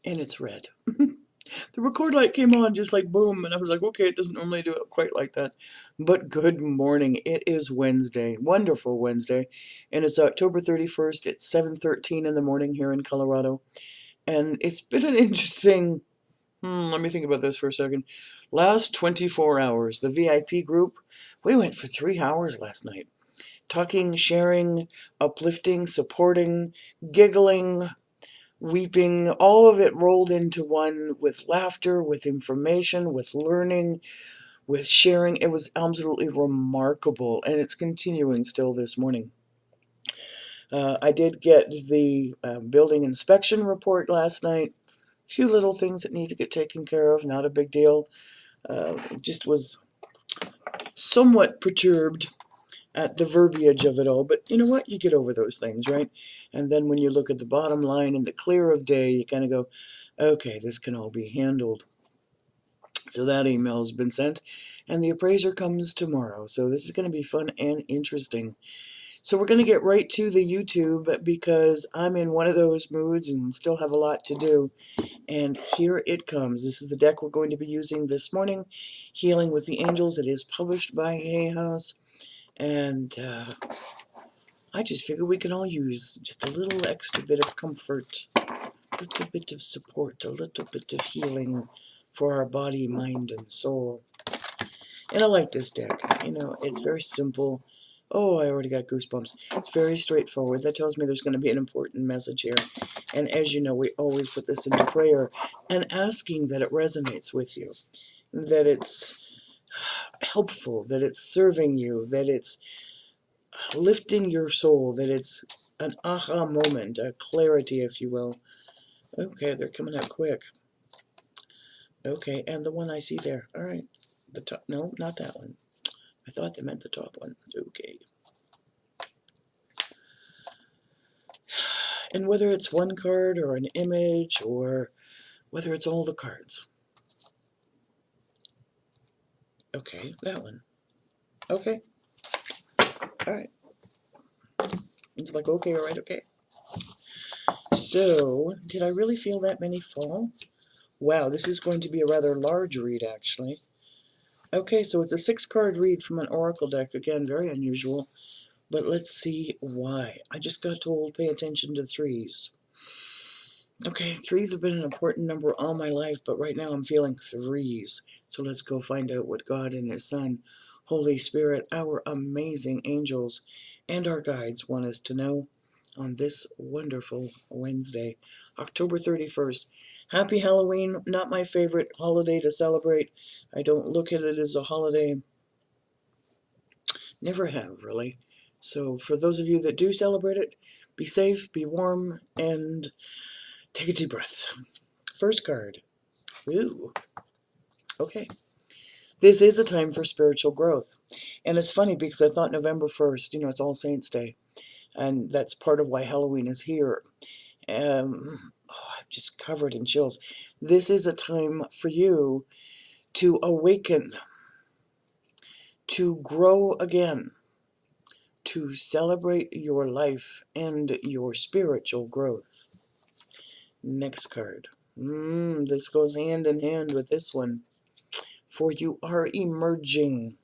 and it's red. The record light came on just like boom, and I was like, okay, it doesn't normally do it quite like that. But good morning. It is Wednesday, wonderful Wednesday, and it's October 31st. It's 7:13 in the morning here in Colorado, and it's been an interesting, let me think about this for a second. Last 24 hours, the VIP group, we went for 3 hours last night, talking, sharing, uplifting, supporting, giggling, weeping, all of it rolled into one, with laughter, with information, with learning, with sharing. It was absolutely remarkable, and it's continuing still this morning. I did get the building inspection report last night. A few little things that need to get taken care of, not a big deal. Just was somewhat perturbed at the verbiage of it all, but you know what? You get over those things, right? And then when you look at the bottom line in the clear of day, you kind of go, okay, this can all be handled. So that email's been sent, and the appraiser comes tomorrow. So this is going to be fun and interesting. So we're going to get right to the YouTube because I'm in one of those moods and still have a lot to do. And here it comes. This is the deck we're going to be using this morning, Healing with the Angels. It is published by Hay House. And I just figure we can all use just a little extra bit of comfort, a little bit of support, a little bit of healing for our body, mind, and soul. And I like this deck. You know, it's very simple. Oh, I already got goosebumps. It's very straightforward. That tells me there's going to be an important message here. And as you know, we always put this into prayer and asking that it resonates with you, that it's helpful, that it's serving you, that it's lifting your soul, that it's an aha moment, a clarity, if you will. Okay, they're coming out quick. Okay, and the one I see there. All right. The top. No, not that one. I thought they meant the top one. Okay. And whether it's one card or an image or whether it's all the cards. Okay, that one. Okay. All right. It's like, okay, all right, okay. So, did I really feel that many fall? Wow, this is going to be a rather large read, actually. Okay, so it's a 6-card read from an oracle deck. Again, very unusual. But let's see why. I just got told pay attention to threes. Okay, threes have been an important number all my life, but right now I'm feeling threes. So let's go find out what God and His Son, Holy Spirit, our amazing angels, and our guides want us to know on this wonderful Wednesday, October 31st. Happy Halloween, not my favorite holiday to celebrate. I don't look at it as a holiday. Never have, really. So for those of you that do celebrate it, be safe, be warm, and take a deep breath. First card. Ooh. Okay. This is a time for spiritual growth. And it's funny because I thought November 1st, you know, it's All Saints Day. And that's part of why Halloween is here. I'm just covered in chills. This is a time for you to awaken, to grow again, to celebrate your life and your spiritual growth. Next card. This goes hand in hand with this one. For you are emerging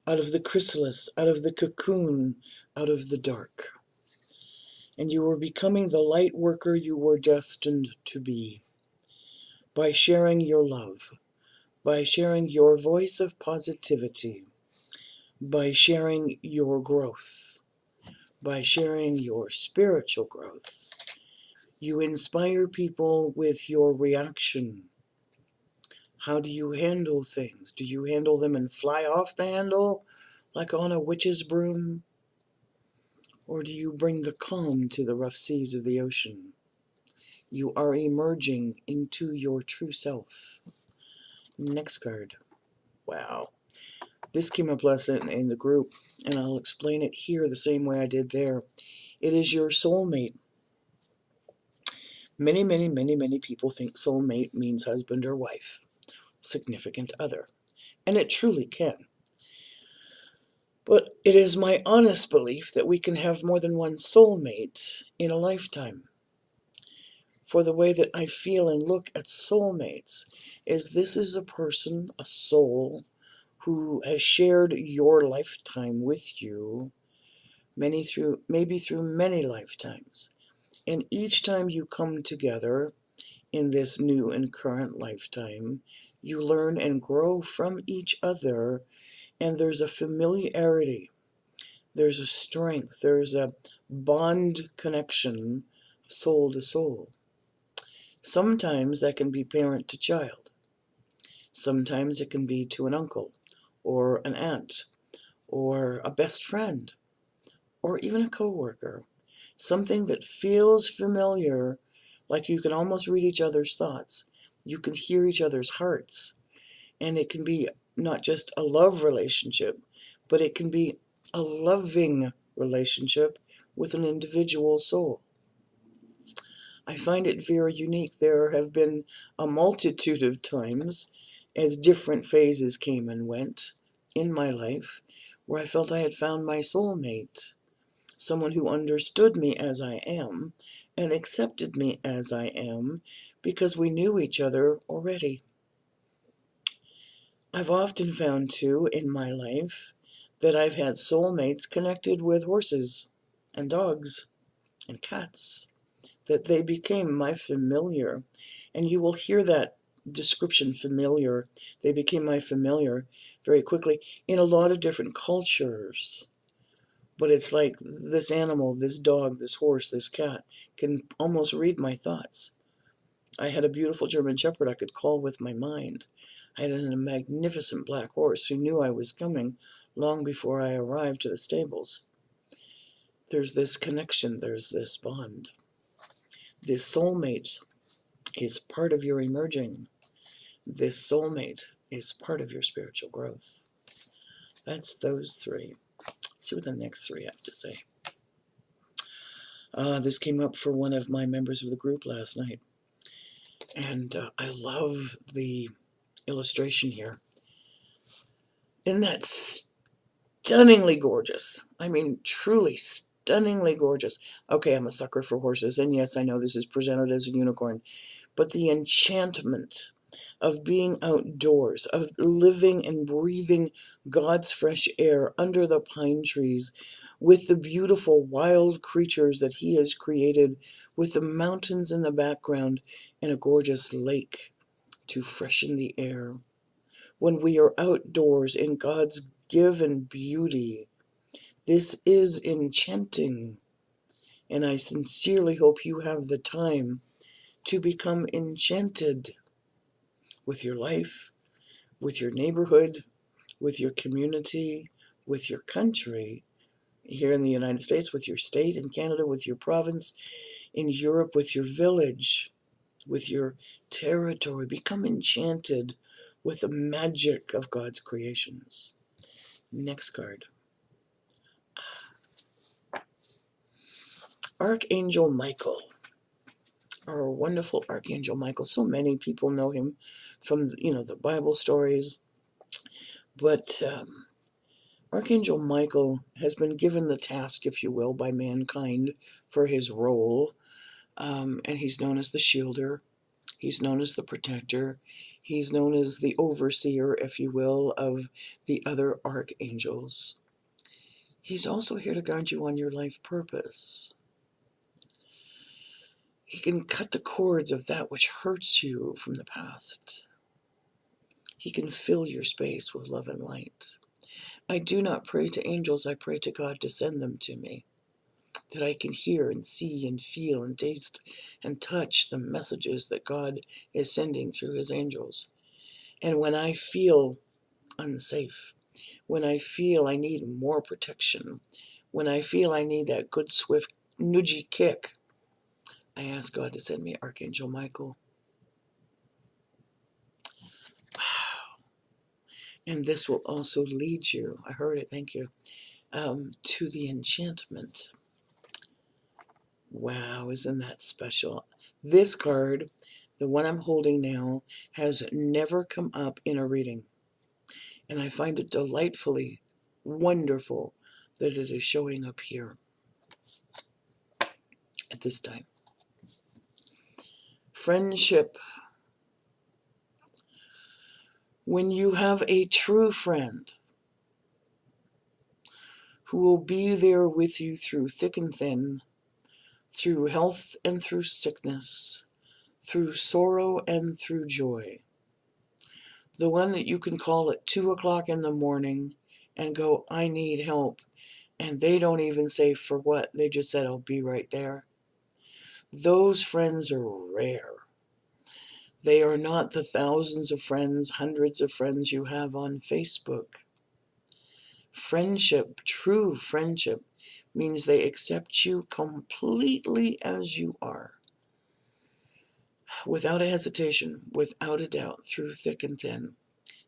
out of the chrysalis, out of the cocoon, out of the dark. And you are becoming the light worker you were destined to be. By sharing your love, by sharing your voice of positivity, by sharing your growth, by sharing your spiritual growth. You inspire people with your reaction. How do you handle things? Do you handle them and fly off the handle like on a witch's broom? Or do you bring the calm to the rough seas of the ocean? You are emerging into your true self. Next card. Wow. This came up last night in the group, and I'll explain it here the same way I did there. It is your soulmate. Many people think soulmate means husband or wife, significant other. And it truly can. But it is my honest belief that we can have more than one soulmate in a lifetime. for the way that I feel and look at soulmates is this is a person, a soul, who has shared your lifetime with you maybe through many lifetimes. And each time you come together in this new and current lifetime, you learn and grow from each other, and there's a familiarity, there's a strength, there's a bond connection, soul to soul. Sometimes that can be parent to child. Sometimes it can be to an uncle or an aunt or a best friend or even a coworker. Something that feels familiar, like you can almost read each other's thoughts. You can hear each other's hearts. And it can be not just a love relationship, but it can be a loving relationship with an individual soul. I find it very unique. There have been a multitude of times as different phases came and went in my life where I felt I had found my soulmate, someone who understood me as I am and accepted me as I am because we knew each other already. I've often found, too, in my life that I've had soulmates connected with horses and dogs and cats, that they became my familiar. And you will hear that description, familiar. They became my familiar very quickly in a lot of different cultures. But it's like this animal, this dog, this horse, this cat can almost read my thoughts. I had a beautiful German Shepherd I could call with my mind. I had a magnificent black horse who knew I was coming long before I arrived to the stables. There's this connection, there's this bond. This soulmate is part of your emerging. This soulmate is part of your spiritual growth. That's those three. Let's see what the next three have to say. This came up for one of my members of the group last night. And I love the illustration here. Isn't that stunningly gorgeous? I mean, truly stunningly gorgeous. Okay, I'm a sucker for horses, and yes, I know this is presented as a unicorn, but the enchantment of being outdoors, of living and breathing God's fresh air under the pine trees with the beautiful wild creatures that He has created, with the mountains in the background and a gorgeous lake to freshen the air. When we are outdoors in God's given beauty, this is enchanting. And I sincerely hope you have the time to become enchanted with your life, with your neighborhood, with your community, with your country, here in the United States, with your state, in Canada, with your province, in Europe, with your village, with your territory. Become enchanted with the magic of God's creations. Next card. Archangel Michael, our wonderful Archangel Michael. So many people know him from, the Bible stories. But Archangel Michael has been given the task, if you will, by mankind for his role. And he's known as the shielder. He's known as the protector. He's known as the overseer, if you will, of the other archangels. He's also here to guide you on your life purpose. He can cut the cords of that which hurts you from the past. He can fill your space with love and light. I do not pray to angels, I pray to God to send them to me, that I can hear and see and feel and taste and touch the messages that God is sending through His angels. And when I feel unsafe, when I feel I need more protection, when I feel I need that good, swift, nudgy kick, I ask God to send me Archangel Michael. Wow. And this will also lead you, I heard it, thank you, to the enchantment. Wow, isn't that special? This card, the one I'm holding now, has never come up in a reading. And I find it delightfully wonderful that it is showing up here at this time. Friendship. When you have a true friend who will be there with you through thick and thin, through health and through sickness, through sorrow and through joy. The one that you can call at 2 o'clock in the morning and go, I need help. And they don't even say for what. They just said, I'll be right there. Those friends are rare. They are not the thousands of friends, hundreds of friends you have on Facebook. Friendship, true friendship, means they accept you completely as you are, without a hesitation, without a doubt, through thick and thin.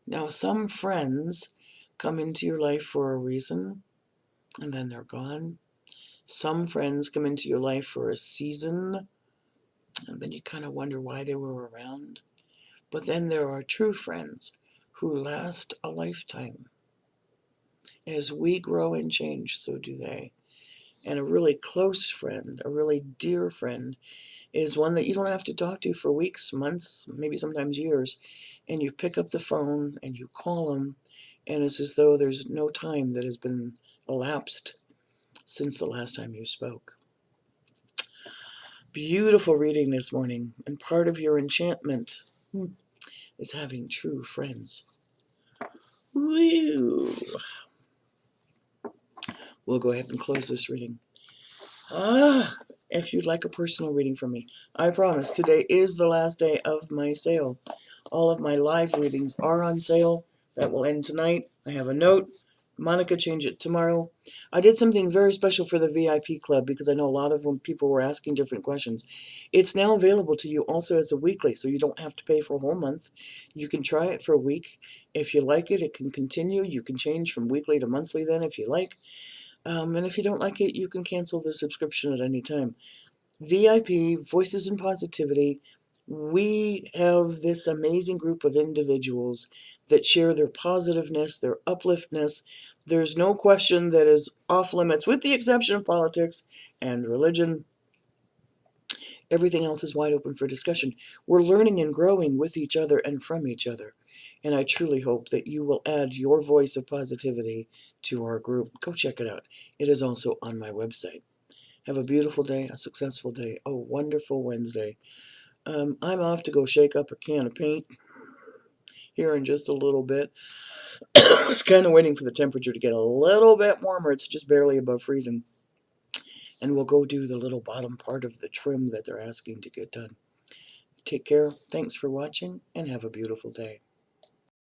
Now, some friends come into your life for a reason, and then they're gone. Some friends come into your life for a season, and then you kind of wonder why they were around. But then there are true friends who last a lifetime. As we grow and change, so do they. And a really close friend, a really dear friend, is one that you don't have to talk to for weeks, months, maybe sometimes years. And you pick up the phone and you call them, and it's as though there's no time that has been elapsed since the last time you spoke. Beautiful reading this morning, and part of your enchantment is having true friends. Woo! We'll go ahead and close this reading. If you'd like a personal reading from me, I promise today is the last day of my sale. All of my live readings are on sale. That will end tonight. I have a note. Monica, change it tomorrow. I did something very special for the VIP club because I know a lot of people were asking different questions. It's now available to you also as a weekly, so you don't have to pay for a whole month. You can try it for a week. If you like it, it can continue. You can change from weekly to monthly then if you like. And if you don't like it, you can cancel the subscription at any time. VIP, Voices in Positivity, we have this amazing group of individuals that share their positiveness, their upliftness. There's no question that is off limits, with the exception of politics and religion. Everything else is wide open for discussion. We're learning and growing with each other and from each other. And I truly hope that you will add your voice of positivity to our group. Go check it out. It is also on my website. Have a beautiful day, a successful day, a wonderful Wednesday. I'm off to go shake up a can of paint here in just a little bit. I was kind of waiting for the temperature to get a little bit warmer. It's just barely above freezing. And we'll go do the little bottom part of the trim that they're asking to get done. Take care. Thanks for watching, and have a beautiful day.